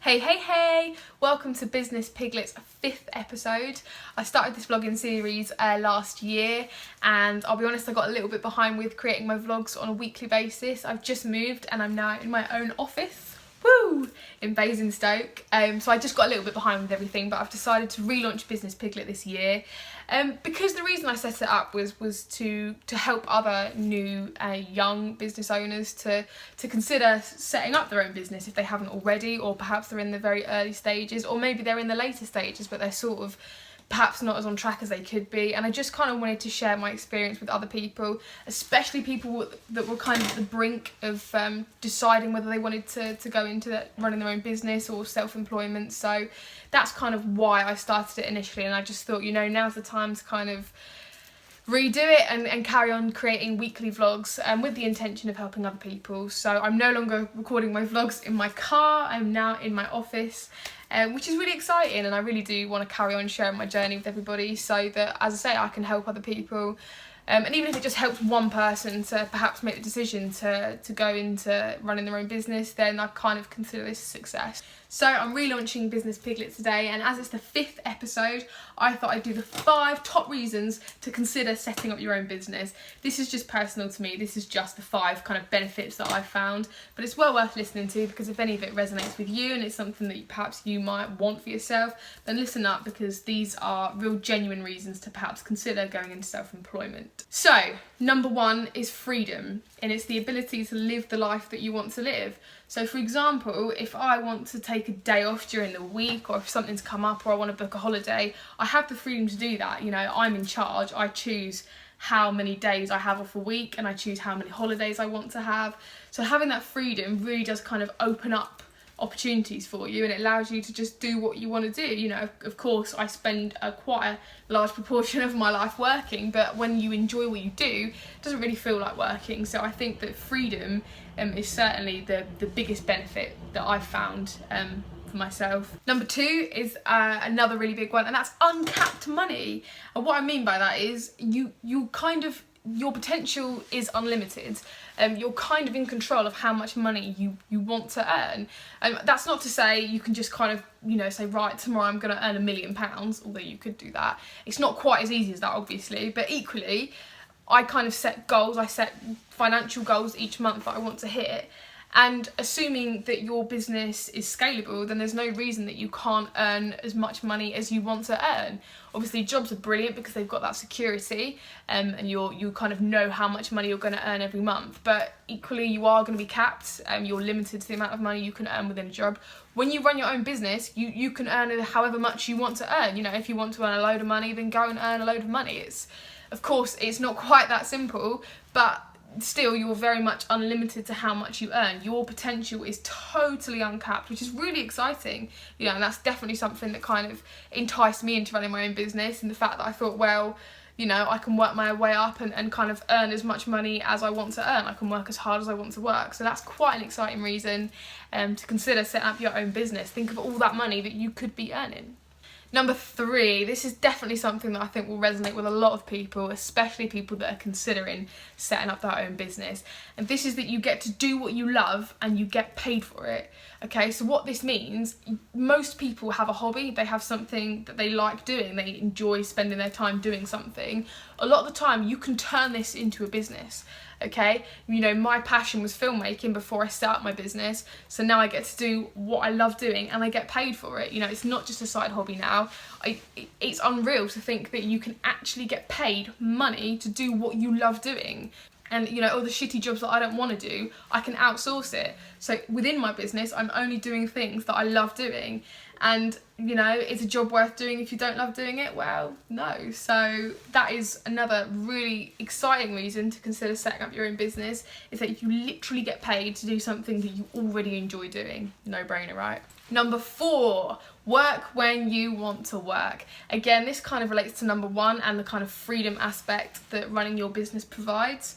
Hey, welcome to Business Piglet's 5th episode. I started this vlogging series last year, and I'll be honest, I got a little bit behind with creating my vlogs on a weekly basis. I've just moved and I'm now in my own office, in Basingstoke. So I just got a little bit behind with everything, but I've decided to relaunch Business Piglet this year. Because the reason I set it up was to help other new young business owners to consider setting up their own business if they haven't already, or perhaps they're in the very early stages, or maybe they're in the later stages but they're sort of perhaps not as on track as they could be. And I just kind of wanted to share my experience with other people, especially people that were kind of at the brink of deciding whether they wanted to go into running their own business or self-employment. So that's kind of why I started it initially, and I just thought, you know, now's the time to kind of redo it and carry on creating weekly vlogs with the intention of helping other people. So I'm no longer recording my vlogs in my car, I'm now in my office, which is really exciting, and I really do want to carry on sharing my journey with everybody so that, as I say, I can help other people. And even if it just helps one person to perhaps make the decision to go into running their own business, then I kind of consider this a success. So I'm relaunching Business Piglet today, and as it's the 5th episode, I thought I'd do the 5 top reasons to consider setting up your own business. This is just personal to me. This is just the 5 kind of benefits that I've found, but it's well worth listening to, because if any of it resonates with you and it's something that perhaps you might want for yourself, then listen up, because these are real genuine reasons to perhaps consider going into self-employment. So, number 1 is freedom, and it's the ability to live the life that you want to live. So for example, if I want to take a day off during the week, or if something's come up, or I want to book a holiday, I have the freedom to do that. You know, I'm in charge. I choose how many days I have off a week, and I choose how many holidays I want to have. So having that freedom really does kind of open up opportunities for you, and it allows you to just do what you want to do. You know, of course I spend quite a large proportion of my life working, but when you enjoy what you do, it doesn't really feel like working. So I think that freedom is certainly the biggest benefit that I've found for myself. Number 2 is another really big one, and that's uncapped money. And what I mean by that is your potential is unlimited. You're kind of in control of how much money you want to earn. That's not to say you can just kind of, you know, say, right, tomorrow I'm going to earn £1 million, although you could do that. It's not quite as easy as that, obviously, but equally, I kind of set goals. I set financial goals each month that I want to hit. And assuming that your business is scalable, then there's no reason that you can't earn as much money as you want to earn. Obviously, jobs are brilliant because they've got that security, and you kind of know how much money you're going to earn every month. But equally, you are going to be capped. You're limited to the amount of money you can earn within a job. When you run your own business, you can earn however much you want to earn. You know, if you want to earn a load of money, then go and earn a load of money. Of course, it's not quite that simple, but still, you're very much unlimited to how much you earn. Your potential is totally uncapped, which is really exciting. You know, and that's definitely something that kind of enticed me into running my own business, and the fact that I thought, well, you know, I can work my way up and kind of earn as much money as I want to earn. I can work as hard as I want to work. So that's quite an exciting reason to consider setting up your own business. Think of all that money that you could be earning. Number 3, this is definitely something that I think will resonate with a lot of people, especially people that are considering setting up their own business. And this is that you get to do what you love and you get paid for it. Okay, so what this means, most people have a hobby, they have something that they like doing, they enjoy spending their time doing something. A lot of the time you can turn this into a business. Okay, you know, my passion was filmmaking before I set up my business, so now I get to do what I love doing and I get paid for it. You know, it's not just a side hobby now. It's unreal to think that you can actually get paid money to do what you love doing. And, you know, all the shitty jobs that I don't want to do, I can outsource it. So within my business, I'm only doing things that I love doing. And, you know, is a job worth doing if you don't love doing it? Well, no. So that is another really exciting reason to consider setting up your own business, is that you literally get paid to do something that you already enjoy doing. No brainer, right? Number 4, work when you want to work. Again, this kind of relates to number 1 and the kind of freedom aspect that running your business provides.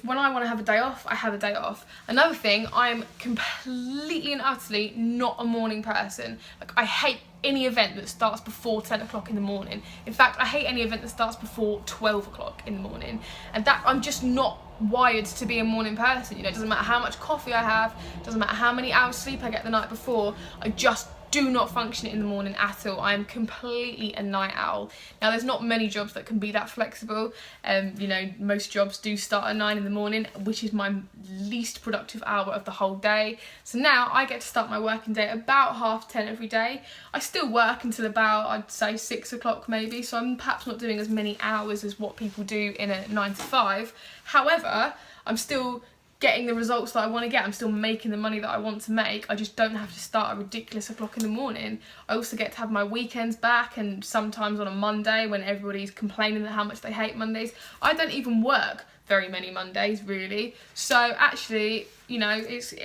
When I want to have a day off, I have a day off. Another thing, I'm completely and utterly not a morning person. Like, I hate any event that starts before 10 o'clock in the morning. In fact, I hate any event that starts before 12 o'clock in the morning. And that, I'm just not wired to be a morning person. You know, it doesn't matter how much coffee I have, it doesn't matter how many hours sleep I get the night before, I just do not function in the morning at all. I am completely a night owl. Now, there's not many jobs that can be that flexible. You know, most jobs do start at 9 in the morning, which is my least productive hour of the whole day. So now I get to start my working day at about 10:30 every day. I still work until about, I'd say, 6 o'clock maybe, so I'm perhaps not doing as many hours as what people do in a 9 to 5. However, I'm still getting the results that I want to get. I'm still making the money that I want to make. I just don't have to start at a ridiculous o'clock in the morning. I also get to have my weekends back, and sometimes on a Monday when everybody's complaining how much they hate Mondays, I don't even work very many Mondays really. So actually, you know,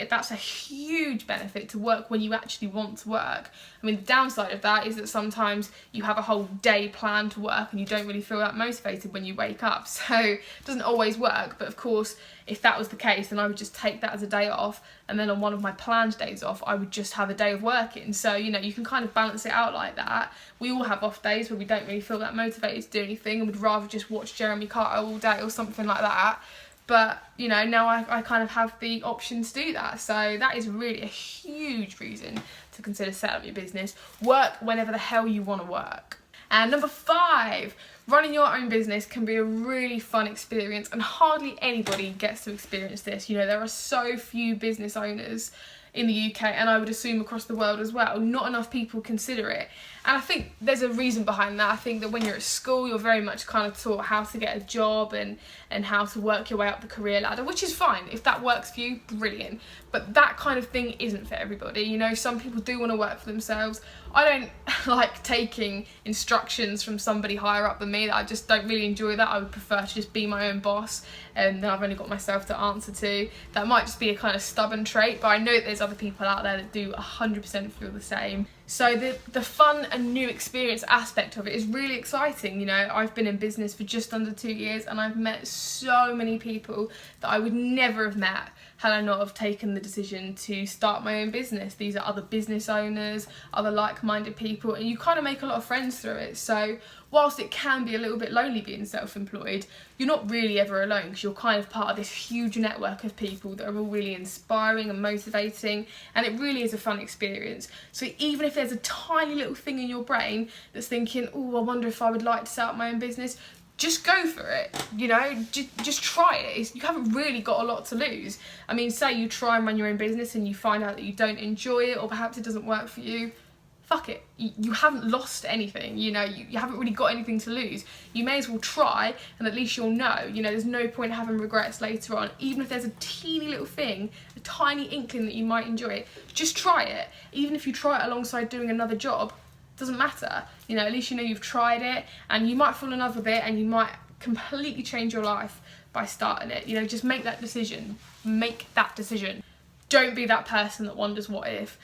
that's a huge benefit to work when you actually want to work. I mean, the downside of that is that sometimes you have a whole day planned to work and you don't really feel that motivated when you wake up. So it doesn't always work, but of course, if that was the case, then I would just take that as a day off, and then on one of my planned days off, I would just have a day of working. So, you know, you can kind of balance it out like that. We all have off days where we don't really feel that motivated to do anything and would rather just watch Jeremy Carter all day or something like that. But, you know, now I kind of have the option to do that. So that is really a huge reason to consider setting up your business. Work whenever the hell you want to work. And number 5, running your own business can be a really fun experience, and hardly anybody gets to experience this. You know, there are so few business owners in the UK, and I would assume across the world as well. Not enough people consider it. And I think there's a reason behind that. I think that when you're at school, you're very much kind of taught how to get a job and how to work your way up the career ladder, which is fine. If that works for you, brilliant. But that kind of thing isn't for everybody. You know, some people do want to work for themselves. I don't like taking instructions from somebody higher up than me. I just don't really enjoy that. I would prefer to just be my own boss, and then I've only got myself to answer to. That might just be a kind of stubborn trait, but I know that there's other people out there that do 100% feel the same. So the fun and new experience aspect of it is really exciting. You know, I've been in business for just under 2 years, and I've met so many people that I would never have met had I not have taken the decision to start my own business. These are other business owners, other like-minded people, and you kind of make a lot of friends through it. So whilst it can be a little bit lonely being self-employed, you're not really ever alone, because you're kind of part of this huge network of people that are all really inspiring and motivating, and it really is a fun experience. So even if there's a tiny little thing in your brain that's thinking, oh, I wonder if I would like to set up my own business, just go for it. You know, just try it. You haven't really got a lot to lose. I mean, say you try and run your own business and you find out that you don't enjoy it, or perhaps it doesn't work for you. Fuck it. You haven't lost anything. You know, you haven't really got anything to lose. You may as well try, and at least you'll know. You know, there's no point having regrets later on. Even if there's a teeny little thing, a tiny inkling that you might enjoy it, just try it. Even if you try it alongside doing another job, doesn't matter. You know, at least you know you've tried it, and you might fall in love with it, and you might completely change your life by starting it. You know, just make that decision. Make that decision. Don't be that person that wonders what if.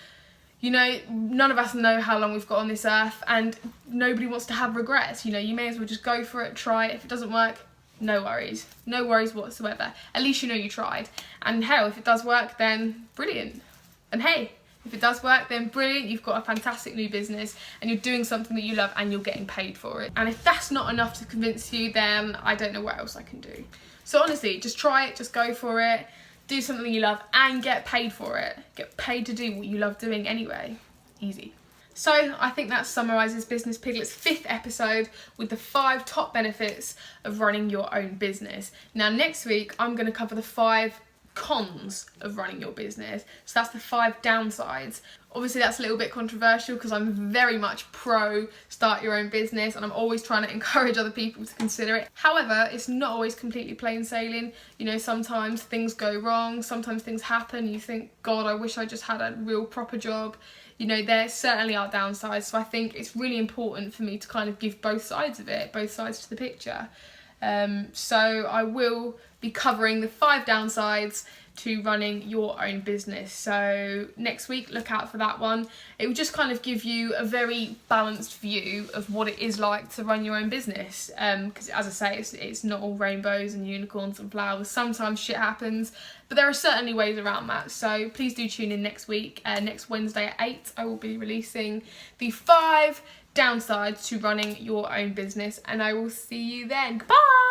You know, none of us know how long we've got on this earth, and nobody wants to have regrets. You know, you may as well just go for it, try it. If it doesn't work, no worries. No worries whatsoever. At least you know you tried. And hell, if it does work, then brilliant. And hey, if it does work, then brilliant, you've got a fantastic new business and you're doing something that you love and you're getting paid for it. And if that's not enough to convince you, then I don't know what else I can do. So honestly, just try it, just go for it, do something you love and get paid for it. Get paid to do what you love doing anyway. Easy. So I think that summarises Business Piglet's 5th episode with the 5 top benefits of running your own business. Now next week, I'm going to cover the 5 cons of running your business. So that's the 5 downsides. Obviously that's a little bit controversial because I'm very much pro start your own business, and I'm always trying to encourage other people to consider it. However, it's not always completely plain sailing. You know, sometimes things go wrong, sometimes things happen, you think, God, I wish I just had a real proper job. You know, there certainly are downsides, so I think it's really important for me to kind of give both sides of it, both sides to the picture. So I will be covering the 5 downsides to running your own business. So next week, look out for that one. It will just kind of give you a very balanced view of what it is like to run your own business. Because as I say, it's not all rainbows and unicorns and flowers. Sometimes shit happens, but there are certainly ways around that. So please do tune in next week. Next Wednesday at 8, I will be releasing the 5 downsides to running your own business, and I will see you then. Goodbye.